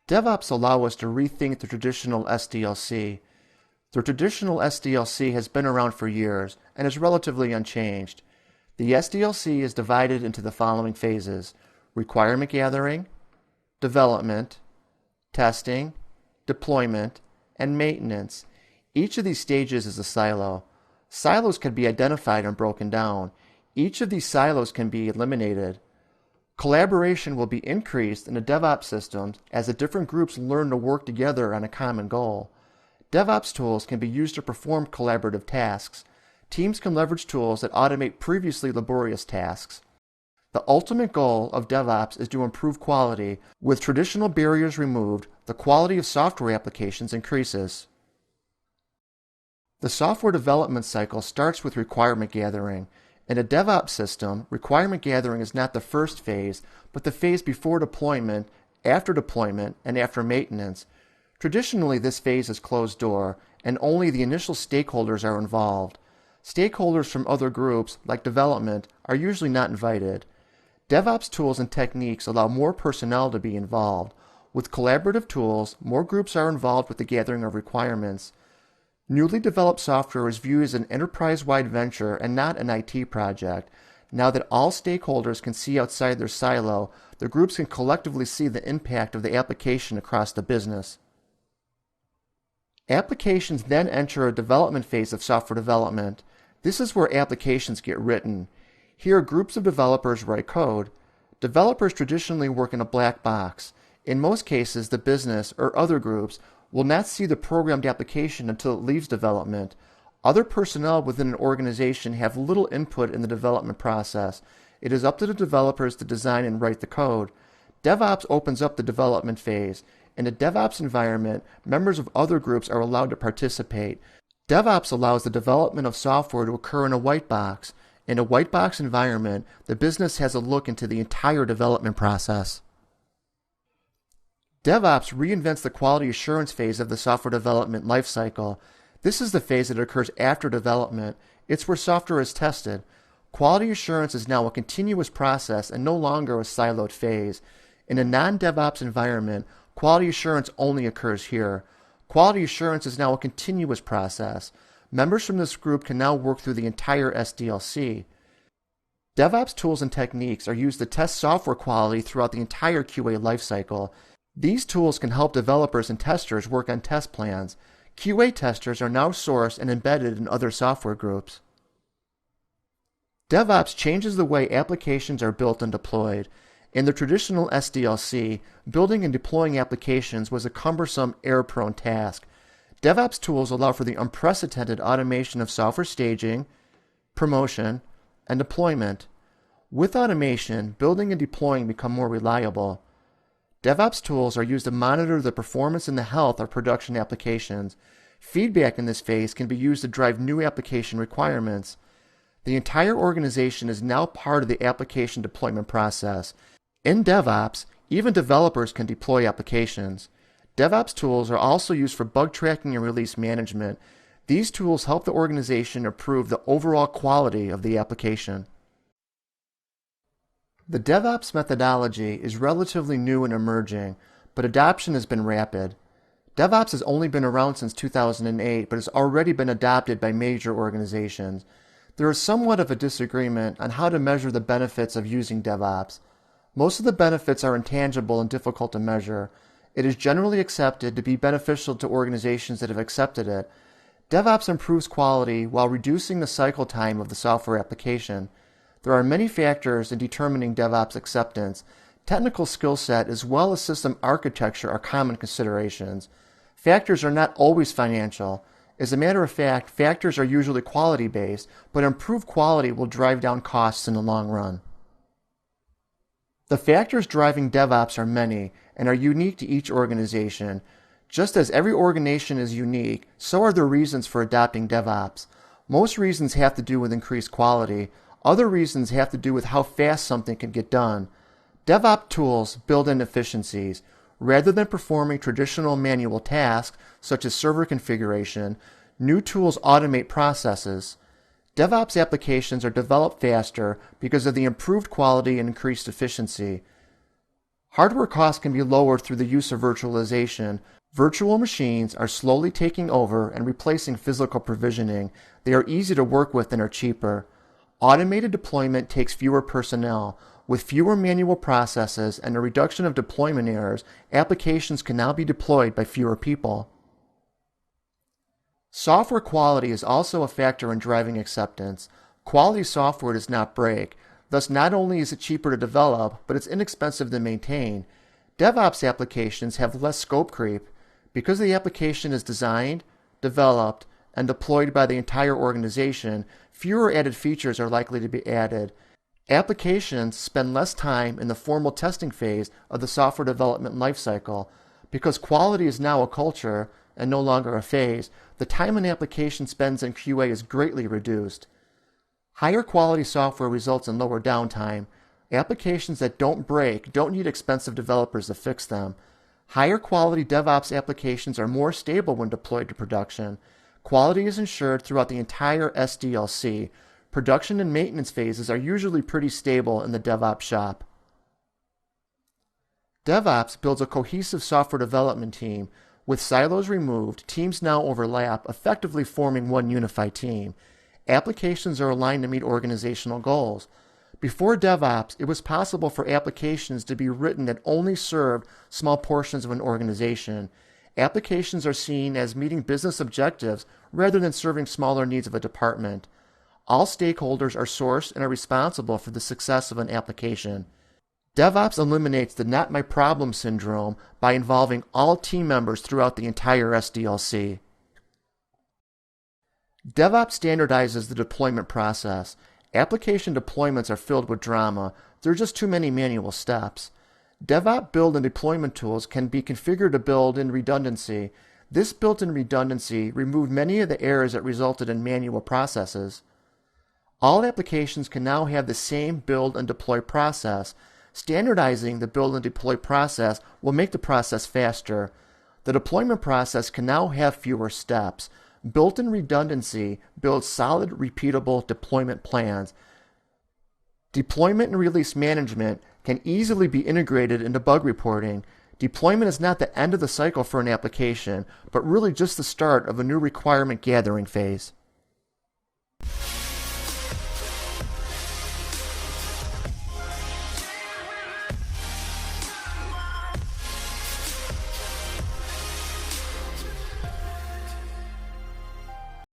DevOps allow us to rethink the traditional SDLC. The traditional SDLC has been around for years and is relatively unchanged. The SDLC is divided into the following phases: requirement gathering, development, testing, deployment, and maintenance. Each of these stages is a silo. Silos can be identified and broken down. Each of these silos can be eliminated. Collaboration will be increased in the DevOps systems as the different groups learn to work together on a common goal. DevOps tools can be used to perform collaborative tasks. Teams can leverage tools that automate previously laborious tasks. The ultimate goal of DevOps is to improve quality. With traditional barriers removed, the quality of software applications increases. The software development cycle starts with requirement gathering. In a DevOps system, requirement gathering is not the first phase, but the phase before deployment, after deployment, and after maintenance. Traditionally, this phase is closed door, and only the initial stakeholders are involved. Stakeholders from other groups, like development, are usually not invited. DevOps tools and techniques allow more personnel to be involved. With collaborative tools, more groups are involved with the gathering of requirements. Newly developed software is viewed as an enterprise-wide venture and not an IT project. Now that all stakeholders can see outside their silo, the groups can collectively see the impact of the application across the business. Applications then enter a development phase of software development. This is where applications get written. Here, groups of developers write code. Developers traditionally work in a black box. In most cases, the business or other groups will not see the programmed application until it leaves development. Other personnel within an organization have little input in the development process. It is up to the developers to design and write the code. DevOps opens up the development phase. In a DevOps environment, members of other groups are allowed to participate. DevOps allows the development of software to occur in a white box. In a white box environment, the business has a look into the entire development process. DevOps reinvents the quality assurance phase of the software development lifecycle. This is the phase that occurs after development. It's where software is tested. Quality assurance is now a continuous process and no longer a siloed phase. In a non-DevOps environment, quality assurance only occurs here. Quality assurance is now a continuous process. Members from this group can now work through the entire SDLC. DevOps tools and techniques are used to test software quality throughout the entire QA lifecycle. These tools can help developers and testers work on test plans. QA testers are now sourced and embedded in other software groups. DevOps changes the way applications are built and deployed. In the traditional SDLC, building and deploying applications was a cumbersome, error-prone task. DevOps tools allow for the unprecedented automation of software staging, promotion, and deployment. With automation, building and deploying become more reliable. DevOps tools are used to monitor the performance and the health of production applications. Feedback in this phase can be used to drive new application requirements. The entire organization is now part of the application deployment process. In DevOps, even developers can deploy applications. DevOps tools are also used for bug tracking and release management. These tools help the organization improve the overall quality of the application. The DevOps methodology is relatively new and emerging, but adoption has been rapid. DevOps has only been around since 2008, but has already been adopted by major organizations. There is somewhat of a disagreement on how to measure the benefits of using DevOps. Most of the benefits are intangible and difficult to measure. It is generally accepted to be beneficial to organizations that have accepted it. DevOps improves quality while reducing the cycle time of the software application. There are many factors in determining DevOps acceptance. Technical skill set as well as system architecture are common considerations. Factors are not always financial. As a matter of fact, factors are usually quality-based, but improved quality will drive down costs in the long run. The factors driving DevOps are many and are unique to each organization. Just as every organization is unique, so are the reasons for adopting DevOps. Most reasons have to do with increased quality. Other reasons have to do with how fast something can get done. DevOps tools build in efficiencies. Rather than performing traditional manual tasks, such as server configuration, New tools automate processes. DevOps applications are developed faster because of the improved quality and increased efficiency. Hardware costs can be lowered through the use of virtualization. Virtual machines are slowly taking over and replacing physical provisioning. They are easy to work with and are cheaper. Automated deployment takes fewer personnel. With fewer manual processes and a reduction of deployment errors, applications can now be deployed by fewer people. Software quality is also a factor in driving acceptance. Quality software does not break. Thus, not only is it cheaper to develop, but it's inexpensive to maintain. DevOps applications have less scope creep. Because the application is designed, developed, and deployed by the entire organization, fewer added features are likely to be added. Applications spend less time in the formal testing phase of the software development lifecycle. Because quality is now a culture and no longer a phase, the time an application spends in QA is greatly reduced. Higher quality software results in lower downtime. Applications that don't break don't need expensive developers to fix them. Higher quality DevOps applications are more stable when deployed to production. Quality is ensured throughout the entire SDLC. Production and maintenance phases are usually pretty stable in the DevOps shop. DevOps builds a cohesive software development team. With silos removed, teams now overlap, effectively forming one unified team. Applications are aligned to meet organizational goals. Before DevOps, it was possible for applications to be written that only served small portions of an organization. Applications are seen as meeting business objectives rather than serving smaller needs of a department. All stakeholders are sourced and are responsible for the success of an application. DevOps eliminates the not my problem syndrome by involving all team members throughout the entire SDLC. DevOps standardizes the deployment process. Application deployments are filled with drama. There are just too many manual steps. DevOps build and deployment tools can be configured to build in redundancy. This built-in redundancy removed many of the errors that resulted in manual processes. All applications can now have the same build and deploy process. Standardizing the build and deploy process will make the process faster. The deployment process can now have fewer steps. Built-in redundancy builds solid, repeatable deployment plans. Deployment and release management can easily be integrated into bug reporting. Deployment is not the end of the cycle for an application, but really just the start of a new requirement gathering phase.